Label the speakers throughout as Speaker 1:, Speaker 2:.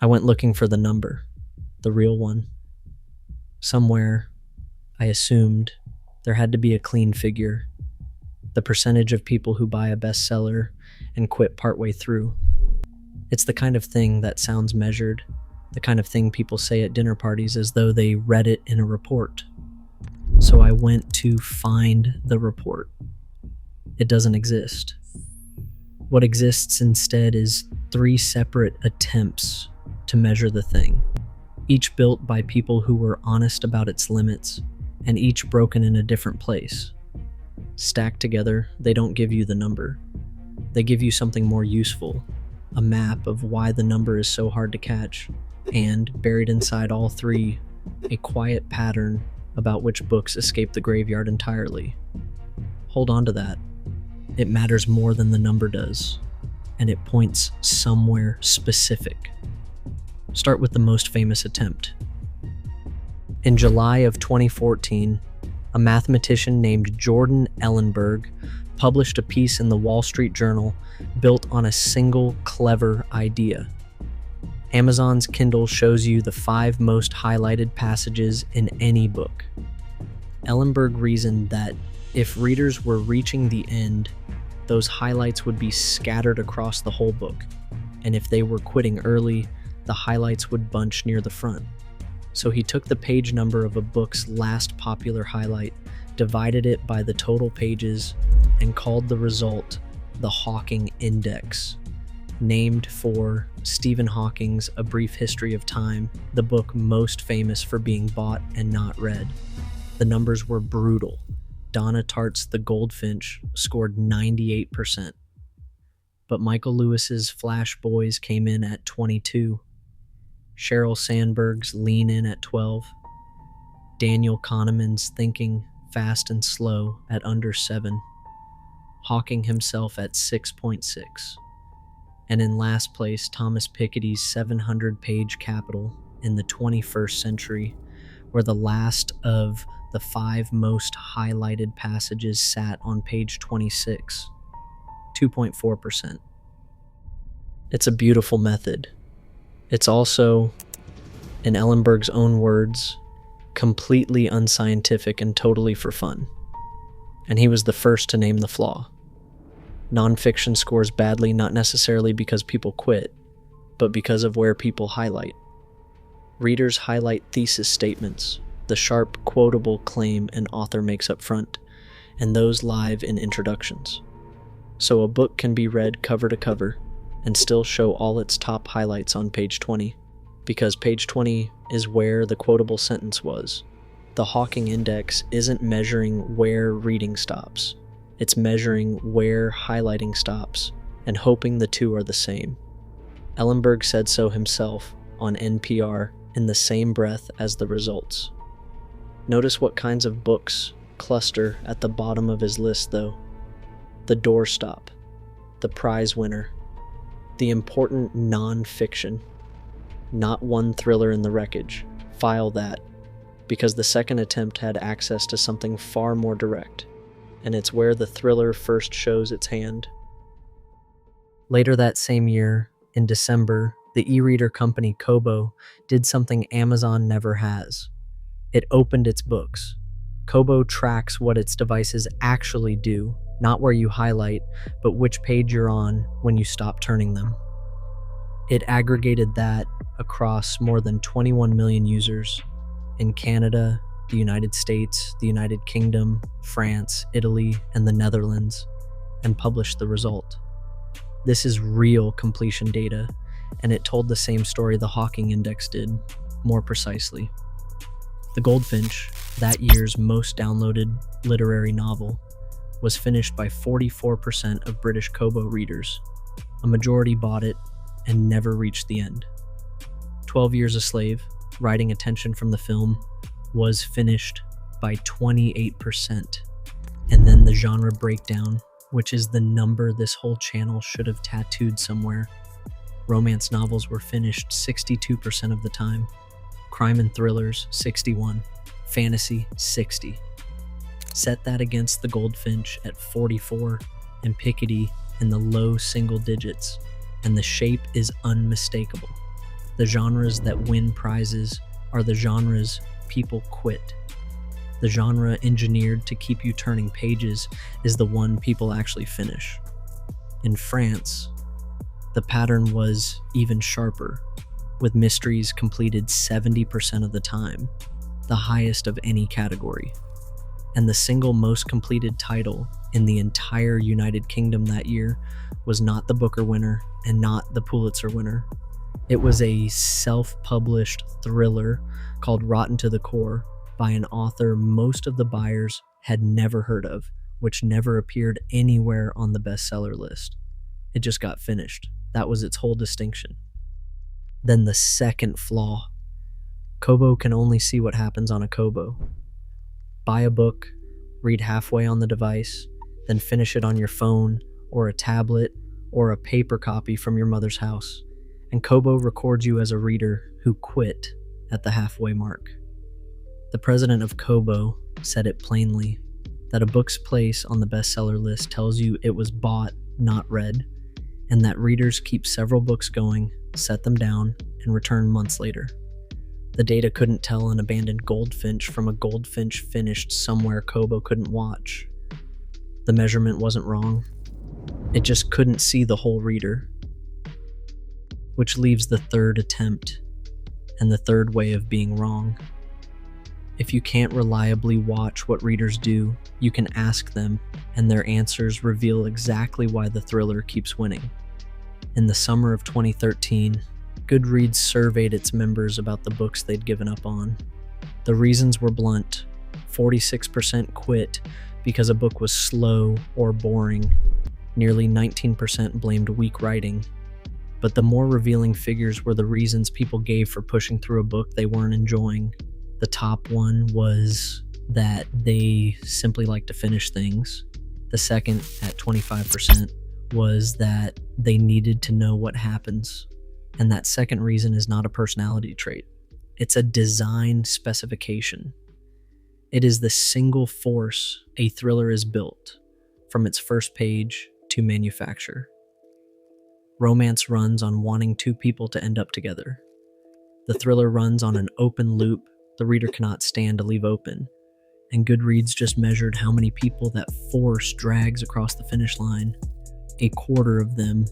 Speaker 1: I went looking for the number, the real one. Somewhere, I assumed, there had to be a clean figure, the percentage of people who buy a bestseller and quit partway through. It's the kind of thing that sounds measured, the kind of thing people say at dinner parties as though they read it in a report. So I went to find the report. It doesn't exist. What exists instead is 3 separate attempts to measure the thing, each built by people who were honest about its limits, and each broken in a different place. Stacked together, they don't give you the number. They give you something more useful, a map of why the number is so hard to catch, and, buried inside all 3, a quiet pattern about which books escape the graveyard entirely. Hold on to that. It matters more than the number does, and it points somewhere specific. Start with the most famous attempt. In July of 2014, a mathematician named Jordan Ellenberg published a piece in the Wall Street Journal built on a single clever idea. Amazon's Kindle shows you the 5 most highlighted passages in any book. Ellenberg reasoned that if readers were reaching the end, those highlights would be scattered across the whole book, and if they were quitting early, the highlights would bunch near the front. So he took the page number of a book's last popular highlight, divided it by the total pages, and called the result the Hawking Index, named for Stephen Hawking's A Brief History of Time, the book most famous for being bought and not read. The numbers were brutal. Donna Tartt's The Goldfinch scored 98%. But Michael Lewis's Flash Boys came in at 22. Sheryl Sandberg's Lean In at 12. Daniel Kahneman's Thinking Fast and Slow at under 7. Hawking himself at 6.6. And in last place, Thomas Piketty's 700-page Capital in the 21st Century, where the last of the 5 most highlighted passages sat on page 26, 2.4%. It's a beautiful method. It's also, in Ellenberg's own words, completely unscientific and totally for fun. And he was the first to name the flaw. Nonfiction scores badly not necessarily because people quit, but because of where people highlight. Readers highlight thesis statements, the sharp, quotable claim an author makes up front, and those live in introductions. So a book can be read cover to cover and still show all its top highlights on page 20, because page 20 is where the quotable sentence was. The Hawking Index isn't measuring where reading stops. It's measuring where highlighting stops and hoping the two are the same. Ellenberg said so himself on NPR in the same breath as the results. Notice what kinds of books cluster at the bottom of his list, though. The doorstop, the prize winner, the important non-fiction. Not one thriller in the wreckage. File that, because the second attempt had access to something far more direct, and it's where the thriller first shows its hand. Later that same year, in December, the e-reader company Kobo did something Amazon never has. It opened its books. Kobo tracks what its devices actually do, not where you highlight, but which page you're on when you stop turning them. It aggregated that across more than 21 million users in Canada, the United States, the United Kingdom, France, Italy, and the Netherlands, and published the result. This is real completion data, and it told the same story the Hawking Index did, more precisely. The Goldfinch, that year's most downloaded literary novel, was finished by 44% of British Kobo readers. A majority bought it and never reached the end. 12 Years a Slave, Riding Attention from the Film, was finished by 28%. And then the genre breakdown, which is the number this whole channel should have tattooed somewhere. Romance novels were finished 62% of the time. Crime and thrillers, 61. Fantasy, 60. Set that against the Goldfinch at 44 and Piketty in the low single digits, and the shape is unmistakable. The genres that win prizes are the genres people quit. The genre engineered to keep you turning pages is the one people actually finish. In France, the pattern was even sharper, with mysteries completed 70% of the time, the highest of any category. And the single most completed title in the entire United Kingdom that year was not the Booker winner and not the Pulitzer winner. It was a self-published thriller called Rotten to the Core by an author most of the buyers had never heard of, which never appeared anywhere on the bestseller list. It just got finished. That was its whole distinction. Then the second flaw. Kobo can only see what happens on a Kobo. Buy a book, read halfway on the device, then finish it on your phone or a tablet or a paper copy from your mother's house, and Kobo records you as a reader who quit at the halfway mark. The president of Kobo said it plainly, that a book's place on the bestseller list tells you it was bought, not read, and that readers keep several books going, set them down, and return months later. The data couldn't tell an abandoned goldfinch from a goldfinch finished somewhere Kobo couldn't watch. The measurement wasn't wrong. It just couldn't see the whole reader. Which leaves the third attempt, and the third way of being wrong. If you can't reliably watch what readers do, you can ask them, and their answers reveal exactly why the thriller keeps winning. In the summer of 2013, Goodreads surveyed its members about the books they'd given up on. The reasons were blunt. 46% quit because a book was slow or boring. Nearly 19% blamed weak writing. But the more revealing figures were the reasons people gave for pushing through a book they weren't enjoying. The top one was that they simply like to finish things. The second, at 25%, was that they needed to know what happens. And that second reason is not a personality trait. It's a design specification. It is the single force a thriller is built, from its first page to manufacture. Romance runs on wanting two people to end up together. The thriller runs on an open loop the reader cannot stand to leave open, and Goodreads just measured how many people that force drags across the finish line, a quarter of them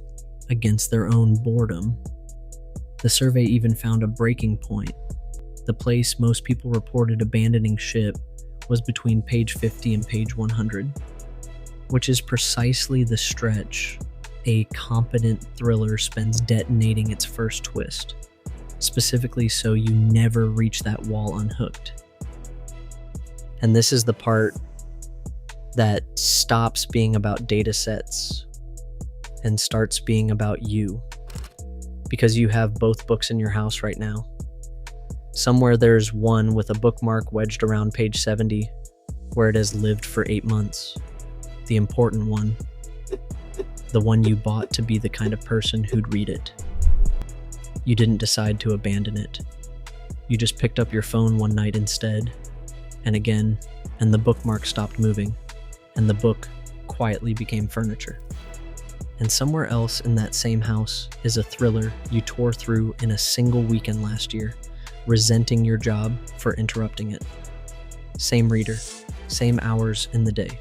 Speaker 1: against their own boredom. The survey even found a breaking point. The place most people reported abandoning ship was between page 50 and page 100, which is precisely the stretch a competent thriller spends detonating its first twist, specifically so you never reach that wall unhooked. And this is the part that stops being about data sets and starts being about you, because you have both books in your house right now. Somewhere there's one with a bookmark wedged around page 70 where it has lived for 8 months. The important one. The one you bought to be the kind of person who'd read it. You didn't decide to abandon it. You just picked up your phone one night instead, and again, and the bookmark stopped moving, and the book quietly became furniture. And somewhere else in that same house is a thriller you tore through in a single weekend last year, resenting your job for interrupting it. Same reader, same hours in the day.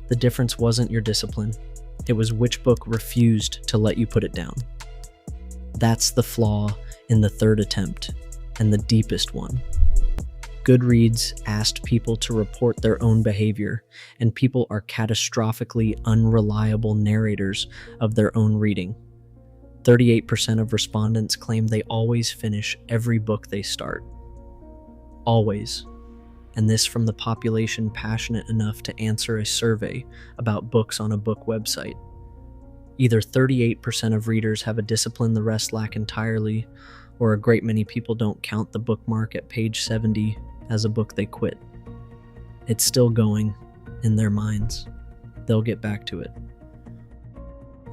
Speaker 1: The difference wasn't your discipline. It was which book refused to let you put it down. That's the flaw in the third attempt, and the deepest one. Goodreads asked people to report their own behavior, and people are catastrophically unreliable narrators of their own reading. 38% of respondents claim they always finish every book they start. Always. And this from the population passionate enough to answer a survey about books on a book website. Either 38% of readers have a discipline the rest lack entirely, or a great many people don't count the bookmark at page 70 as a book they quit. It's still going in their minds. They'll get back to it.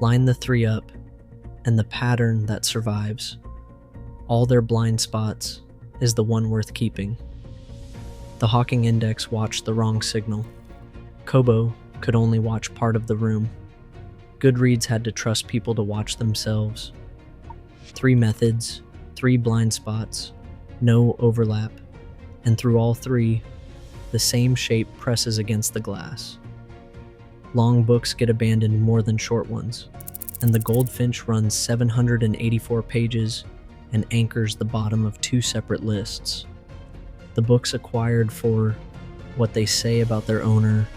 Speaker 1: Line the three up, and the pattern that survives, all their blind spots, is the one worth keeping. The Hawking Index watched the wrong signal. Kobo could only watch part of the room. Goodreads had to trust people to watch themselves. 3 methods, 3 blind spots, no overlap, and through all 3, the same shape presses against the glass. Long books get abandoned more than short ones, and the Goldfinch runs 784 pages and anchors the bottom of 2 separate lists. The books acquired for what they say about their owner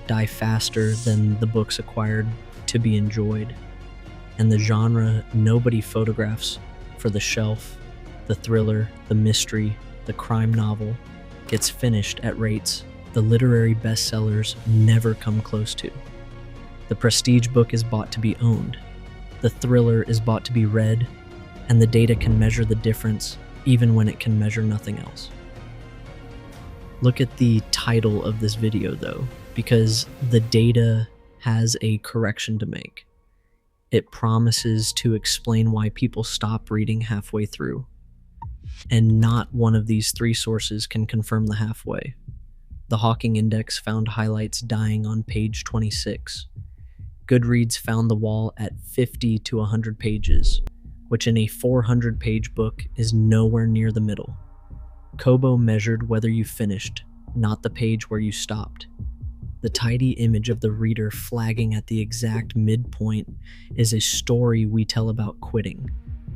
Speaker 1: die faster than the books acquired to be enjoyed, and the genre nobody photographs for the shelf, the thriller, the mystery, the crime novel, gets finished at rates the literary bestsellers never come close to. The prestige book is bought to be owned, the thriller is bought to be read, and the data can measure the difference even when it can measure nothing else. Look at the title of this video though, because the data has a correction to make. It promises to explain why people stop reading halfway through, and not one of these 3 sources can confirm the halfway. The Hawking Index found highlights dying on page 26. Goodreads found the wall at 50 to 100 pages, which in a 400-page book is nowhere near the middle. Kobo measured whether you finished, not the page where you stopped. The tidy image of the reader flagging at the exact midpoint is a story we tell about quitting,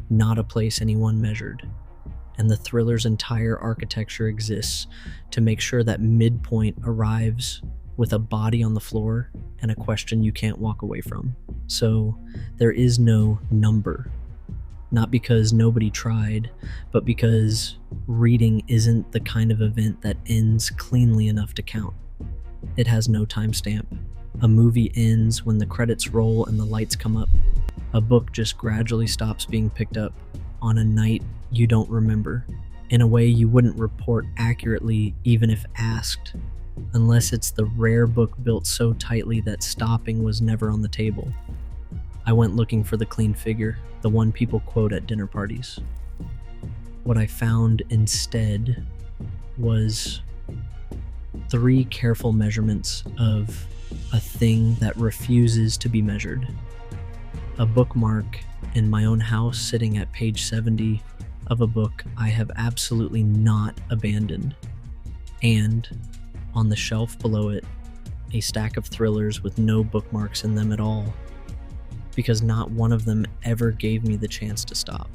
Speaker 1: not a place anyone measured. And the thriller's entire architecture exists to make sure that midpoint arrives with a body on the floor and a question you can't walk away from. So there is no number. Not because nobody tried, but because reading isn't the kind of event that ends cleanly enough to count. It has no timestamp. A movie ends when the credits roll and the lights come up. A book just gradually stops being picked up on a night you don't remember, in a way you wouldn't report accurately even if asked, unless it's the rare book built so tightly that stopping was never on the table. I went looking for the clean figure, the one people quote at dinner parties. What I found instead was 3 careful measurements of a thing that refuses to be measured. A bookmark in my own house sitting at page 70 of a book I have absolutely not abandoned, and on the shelf below it, a stack of thrillers with no bookmarks in them at all, because not one of them ever gave me the chance to stop.